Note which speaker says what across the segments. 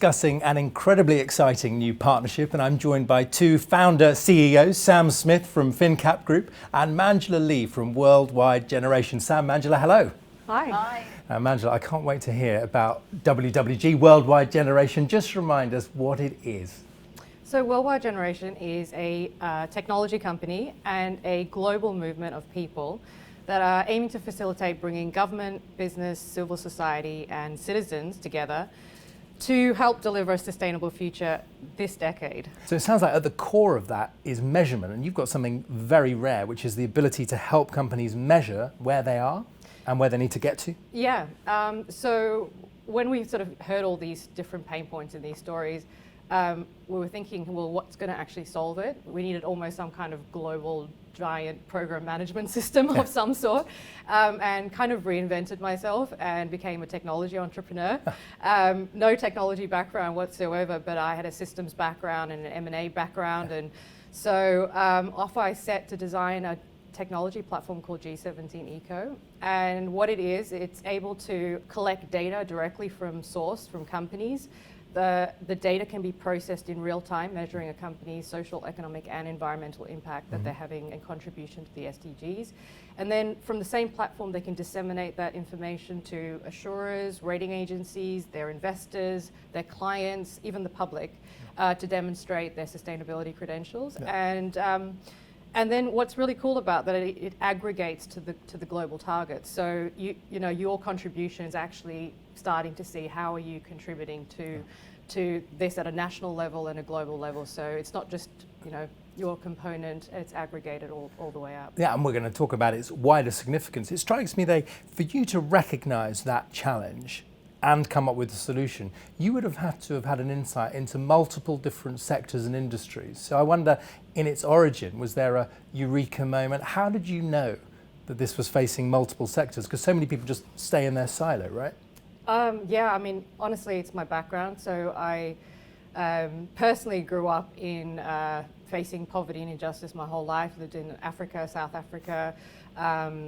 Speaker 1: discussing an incredibly exciting new partnership, and I'm joined by two founder CEOs, Sam Smith from FinCap Group and Manjula Lee from Worldwide Generation. Sam, Manjula, hello.
Speaker 2: Hi.
Speaker 3: Hi.
Speaker 1: Manjula, I can't wait to hear about WWG, Worldwide Generation. Just remind us what it is.
Speaker 2: So Worldwide Generation is a technology company and a global movement of people that are aiming to facilitate bringing government, business, civil society and citizens together to help deliver a sustainable future this decade.
Speaker 1: So it sounds like at the core of that is measurement, and you've got something very rare, which is the ability to help companies measure where they are and where they need to get to.
Speaker 2: Yeah, so when we sort of heard all these different pain points in these stories, we were thinking, well, what's going to actually solve it? We needed almost some kind of global giant program management system of some sort, and kind of reinvented myself and became a technology entrepreneur. No technology background whatsoever, but I had a systems background and an M&A background, and so off I set to design a technology platform called G17 Eco. And what it is, it's able to collect data directly from source, from companies. The data can be processed in real time, measuring a company's social, economic and environmental impact that they're having and contribution to the SDGs. And then from the same platform, they can disseminate that information to assurers, rating agencies, their investors, their clients, even the public, to demonstrate their sustainability credentials. Yeah. And then what's really cool about that, it aggregates to the global targets. So you know your contribution is actually starting to see how are you contributing to this at a national level and a global level. So it's not just your component, it's aggregated all the way up.
Speaker 1: Yeah, and we're going to talk about its wider significance. It strikes me that for you to recognise that challenge and come up with a solution, you would have had to have had an insight into multiple different sectors and industries. So I wonder, in its origin, was there a eureka moment? How did you know that this was facing multiple sectors? Because so many people just stay in their silo, right?
Speaker 2: Yeah, I mean, honestly, it's my background. So I personally grew up in facing poverty and injustice my whole life, lived in Africa, South Africa,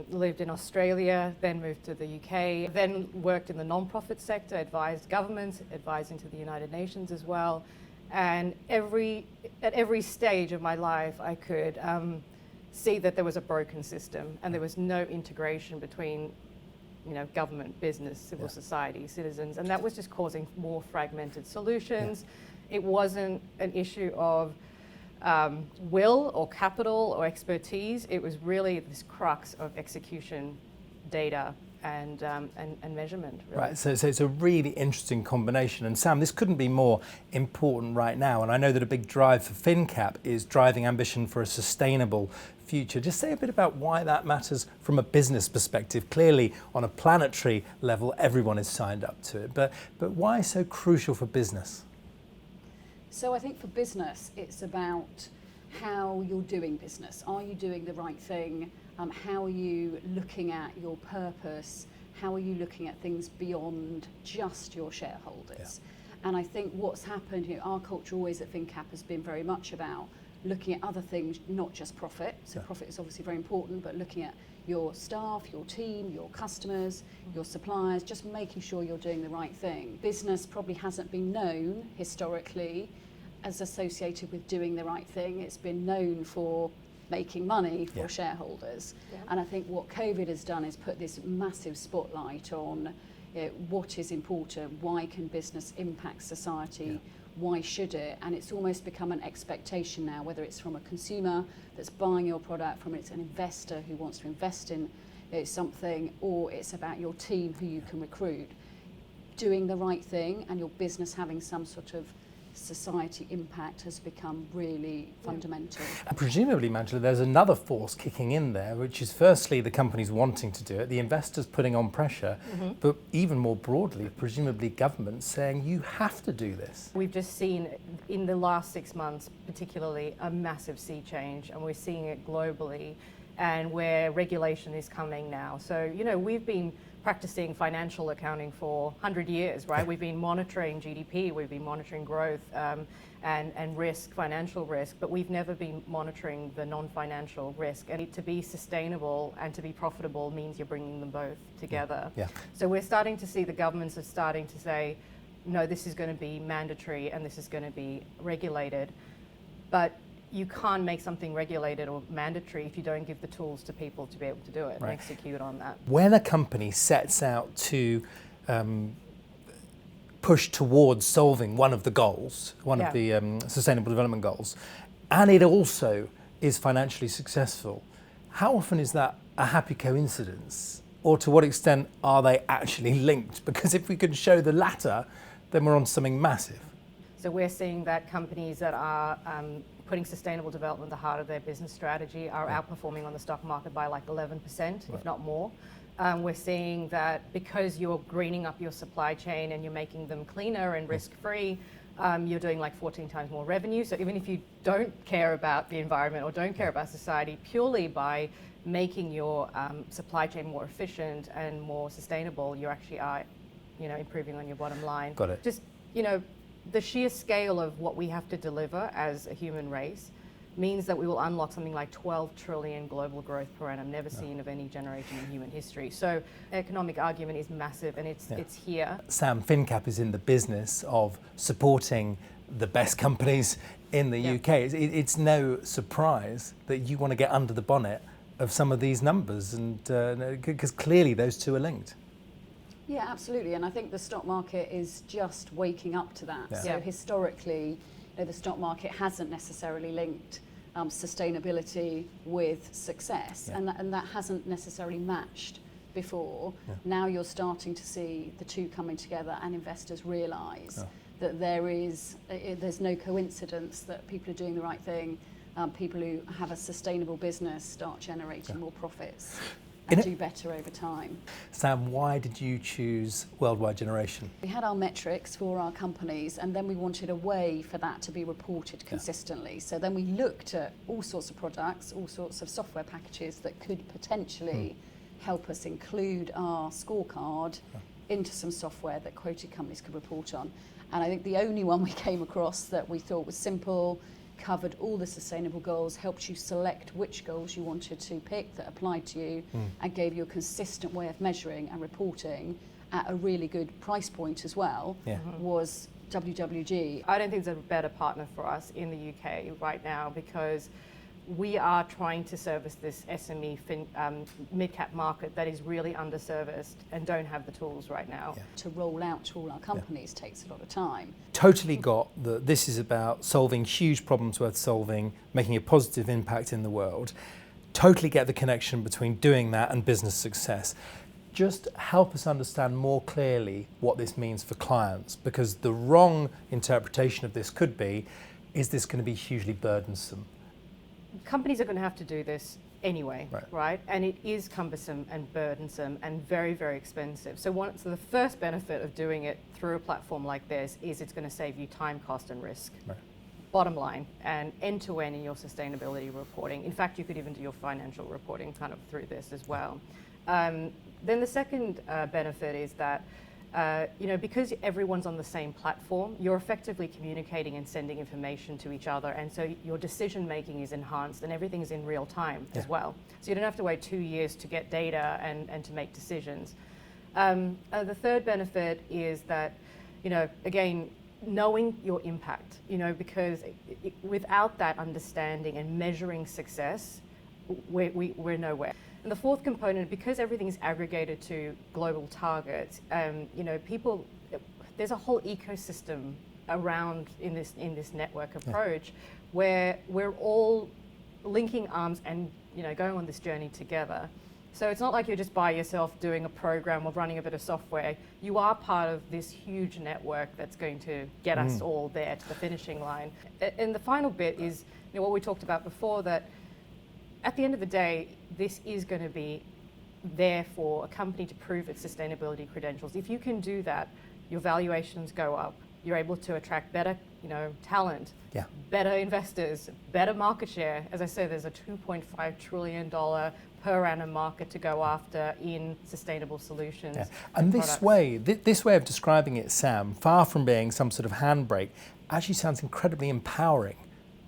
Speaker 2: lived in Australia, then moved to the UK, then worked in the non-profit sector, advised governments, advised into the United Nations as well. And at every stage of my life, I could see that there was a broken system and there was no integration between government, business, civil society, citizens, and that was just causing more fragmented solutions. Yeah. It wasn't an issue of will or capital or expertise. It was really this crux of execution, data, and measurement. Really.
Speaker 1: Right, so it's a really interesting combination. And Sam, this couldn't be more important right now. And I know that a big drive for FinCap is driving ambition for a sustainable future. Just say a bit about why that matters from a business perspective. Clearly, on a planetary level, everyone is signed up to it. But why so crucial for business?
Speaker 3: So I think for business, it's about how you're doing business. Are you doing the right thing? How are you looking at your purpose? How are you looking at things beyond just your shareholders? Yeah. And I think what's happened, our culture always at FinCap has been very much about looking at other things, not just profit. So profit is obviously very important, but looking at your staff, your team, your customers, your suppliers, just making sure you're doing the right thing. Business probably hasn't been known historically as associated with doing the right thing. It's been known for making money for shareholders. Yeah. And I think what COVID has done is put this massive spotlight on what is important, why can business impact society, why should it? And it's almost become an expectation now, whether it's from a consumer that's buying your product, from it's an investor who wants to invest in something, or it's about your team who you can recruit. Doing the right thing and your business having some sort of society impact has become really fundamental.
Speaker 1: And presumably, Manjula, there's another force kicking in there, which is firstly the companies wanting to do it, the investors putting on pressure, but even more broadly, presumably governments saying you have to do this.
Speaker 2: We've just seen in the last 6 months, particularly, a massive sea change, and we're seeing it globally, and where regulation is coming now. So, we've been practicing financial accounting for 100 years, right? We've been monitoring GDP, we've been monitoring growth and risk, financial risk, but we've never been monitoring the non-financial risk. And to be sustainable and to be profitable means you're bringing them both together. Yeah. So we're starting to see the governments are starting to say, no, this is going to be mandatory and this is going to be regulated. But you can't make something regulated or mandatory if you don't give the tools to people to be able to do it and execute on that.
Speaker 1: When a company sets out to push towards solving one of the goals, one of the Sustainable Development Goals, and it also is financially successful, how often is that a happy coincidence? Or to what extent are they actually linked? Because if we can show the latter, then we're on something massive.
Speaker 2: So we're seeing that companies that are putting sustainable development at the heart of their business strategy are outperforming on the stock market by like 11%, if not more. We're seeing that because you're greening up your supply chain and you're making them cleaner and risk-free, you're doing like 14 times more revenue. So even if you don't care about the environment or don't care about society, purely by making your supply chain more efficient and more sustainable, you actually are, improving on your bottom line.
Speaker 1: Got it.
Speaker 2: Just, the sheer scale of what we have to deliver as a human race means that we will unlock something like 12 trillion global growth per annum, never seen of any generation in human history. So economic argument is massive and it's here.
Speaker 1: Sam, FinCap is in the business of supporting the best companies in the UK. It's no surprise that you want to get under the bonnet of some of these numbers, and because clearly those two are linked.
Speaker 3: Yeah, absolutely, and I think the stock market is just waking up to that. So historically, the stock market hasn't necessarily linked sustainability with success, and that hasn't necessarily matched before. Now you're starting to see the two coming together, and investors realise that there's no coincidence that people are doing the right thing. People who have a sustainable business start generating more profits and do better over time.
Speaker 1: Sam, why did you choose Worldwide Generation?
Speaker 3: We had our metrics for our companies, and then we wanted a way for that to be reported consistently. So then we looked at all sorts of products, all sorts of software packages that could potentially help us include our scorecard into some software that quoted companies could report on. And I think the only one we came across that we thought was simple, covered all the sustainable goals, helped you select which goals you wanted to pick that applied to you, and gave you a consistent way of measuring and reporting at a really good price point as well, was WWG.
Speaker 2: I don't think there's a better partner for us in the UK right now, because we are trying to service this SME mid-cap market that is really underserviced and don't have the tools right now.
Speaker 3: To roll out to all our companies takes a lot of time.
Speaker 1: Totally got that this is about solving huge problems worth solving, making a positive impact in the world. Totally get the connection between doing that and business success. Just help us understand more clearly what this means for clients, because the wrong interpretation of this could be, is this going to be hugely burdensome?
Speaker 2: Companies are going to have to do this anyway, right? And it is cumbersome and burdensome and very, very expensive. So the first benefit of doing it through a platform like this is it's going to save you time, cost and risk. Bottom line, and end-to-end in your sustainability reporting. In fact, you could even do your financial reporting kind of through this as well. Then the second benefit is that because everyone's on the same platform, you're effectively communicating and sending information to each other, and so your decision making is enhanced and everything is in real time as well. So you don't have to wait 2 years to get data and to make decisions. The third benefit is that, again, knowing your impact, because without that understanding and measuring success, we're nowhere. And the fourth component, because everything is aggregated to global targets, there's a whole ecosystem around in this network approach where we're all linking arms and going on this journey together. So it's not like you're just by yourself doing a program or running a bit of software. You are part of this huge network that's going to get us all there to the finishing line. And the final bit is what we talked about before, that at the end of the day, this is going to be there for a company to prove its sustainability credentials. If you can do that, your valuations go up. You're able to attract better, talent, better investors, better market share. As I said, there's a $2.5 trillion per annum market to go after in sustainable solutions.
Speaker 1: And this way of describing it, Sam, far from being some sort of handbrake, actually sounds incredibly empowering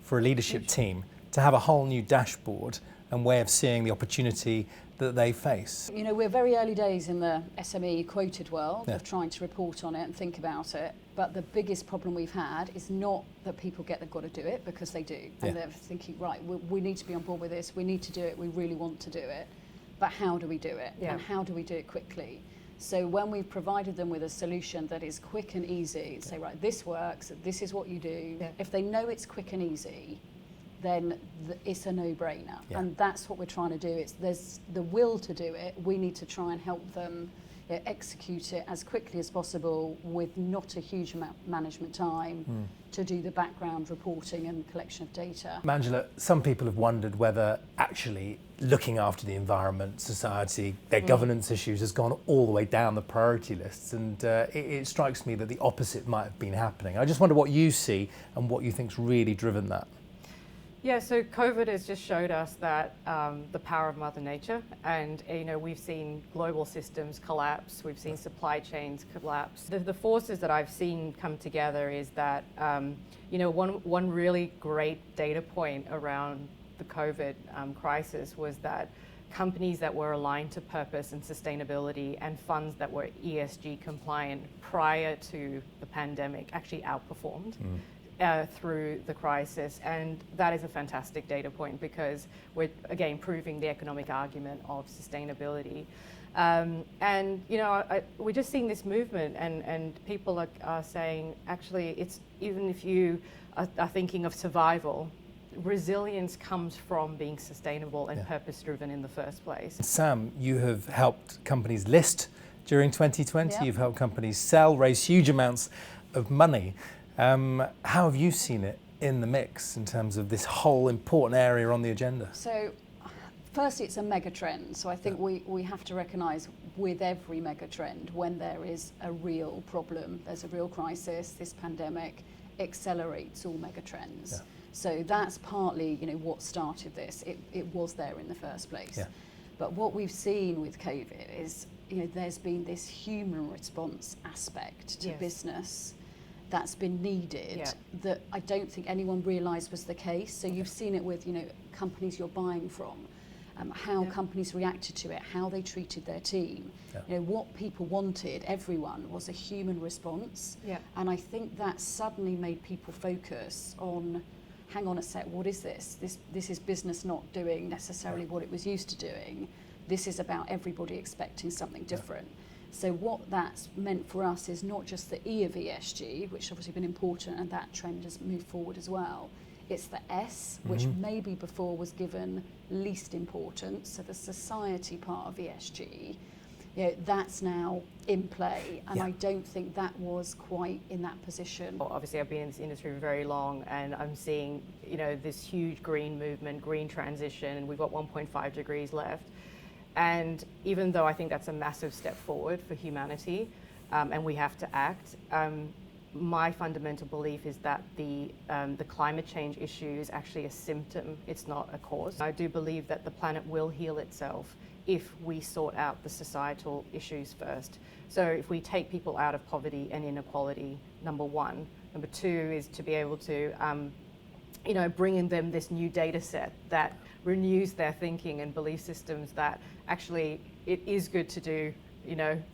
Speaker 1: for a leadership team to have a whole new dashboard and way of seeing the opportunity that they face.
Speaker 3: We're very early days in the SME quoted world of trying to report on it and think about it. But the biggest problem we've had is not that people get they've got to do it, because they do. And they're thinking, right, we need to be on board with this, we need to do it, we really want to do it. But how do we do it? And how do we do it quickly? So when we've provided them with a solution that is quick and easy, say, right, this works, this is what you do. If they know it's quick and easy, then it's a no-brainer. And that's what we're trying to do. There's the will to do it. We need to try and help them execute it as quickly as possible with not a huge amount of management time to do the background reporting and collection of data.
Speaker 1: Manjula, some people have wondered whether actually looking after the environment, society, their governance issues has gone all the way down the priority lists, and it strikes me that the opposite might have been happening. I just wonder what you see and what you think's really driven that.
Speaker 2: Yeah, so COVID has just showed us that the power of Mother Nature, and we've seen global systems collapse, we've seen supply chains collapse. The forces that I've seen come together is that one really great data point around the COVID crisis was that companies that were aligned to purpose and sustainability and funds that were ESG compliant prior to the pandemic actually outperformed. Through the crisis, and that is a fantastic data point because we're again proving the economic argument of sustainability. We're just seeing this movement, and people are saying actually it's even if you are thinking of survival, resilience comes from being sustainable and purpose-driven in the first place.
Speaker 1: Sam, you have helped companies list during 2020. You've helped companies sell, raise huge amounts of money. How have you seen it in the mix in terms of this whole important area on the agenda?
Speaker 3: So, firstly, it's a mega trend. So I think we have to recognise with every mega trend, when there is a real problem, there's a real crisis, this pandemic accelerates all mega trends. So that's partly, what started this. It was there in the first place. But what we've seen with COVID is, there's been this human response aspect to business that's been needed that I don't think anyone realised was the case. So you've seen it with, companies you're buying from, how companies reacted to it, how they treated their team. What people wanted, everyone, was a human response. And I think that suddenly made people focus on, hang on a sec, what is this? This is business not doing necessarily what it was used to doing. This is about everybody expecting something different. So what that's meant for us is not just the E of ESG, which has obviously been important, and that trend has moved forward as well. It's the S, which maybe before was given least importance, so the society part of ESG, that's now in play, and I don't think that was quite in that position.
Speaker 2: Well, obviously I've been in this industry for very long, and I'm seeing this huge green movement, green transition, and we've got 1.5 degrees left. And even though I think that's a massive step forward for humanity, and we have to act, my fundamental belief is that the climate change issue is actually a symptom, it's not a cause. I do believe that the planet will heal itself if we sort out the societal issues first. So if we take people out of poverty and inequality, number one. Number two is to be able to bring in them this new data set that renews their thinking and belief systems that actually it is good to do,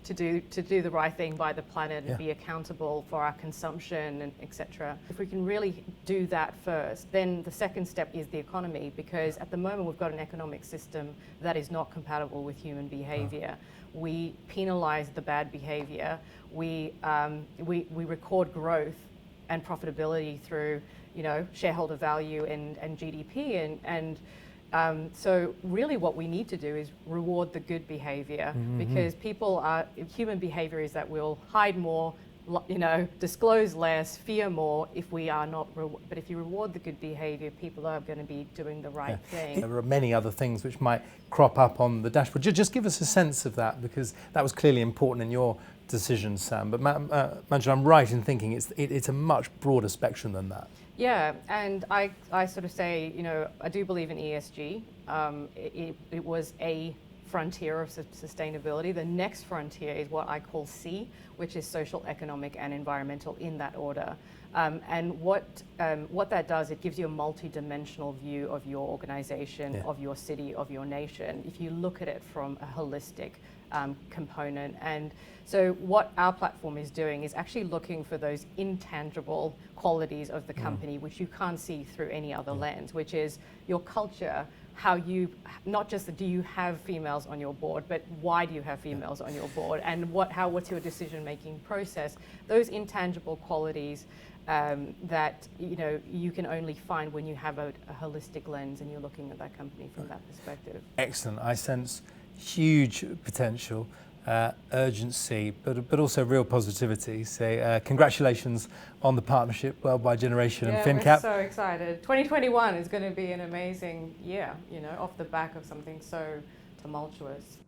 Speaker 2: to do the right thing by the planet and be accountable for our consumption and etc. If we can really do that first, then the second step is the economy, because at the moment we've got an economic system that is not compatible with human behavior. We penalize the bad behavior. We record growth and profitability through shareholder value and GDP, and so really what we need to do is reward the good behavior, because human behavior is that we'll hide more, disclose less, fear more if we are not, but if you reward the good behavior, people are going to be doing the right thing.
Speaker 1: There are many other things which might crop up on the dashboard. Just give us a sense of that, because that was clearly important in your decision, Sam. But Manjula, I'm right in thinking it's a much broader spectrum than that.
Speaker 2: Yeah, and I sort of say, I do believe in ESG. It was a frontier of sustainability. The next frontier is what I call C, which is social, economic, and environmental, in that order. And what that does, it gives you a multi-dimensional view of your organization, of your city, of your nation, if you look at it from a holistic component. And so what our platform is doing is actually looking for those intangible qualities of the company, which you can't see through any other lens, which is your culture, how you, not just do you have females on your board, but why do you have females on your board, and what's your decision-making process? Those intangible qualities that you can only find when you have a holistic lens and you're looking at that company from that perspective.
Speaker 1: Excellent. I sense huge potential, urgency, but also real positivity. So congratulations on the partnership, Worldwide Generation and FinCap.
Speaker 2: We're so excited. 2021 is going to be an amazing year, off the back of something so tumultuous.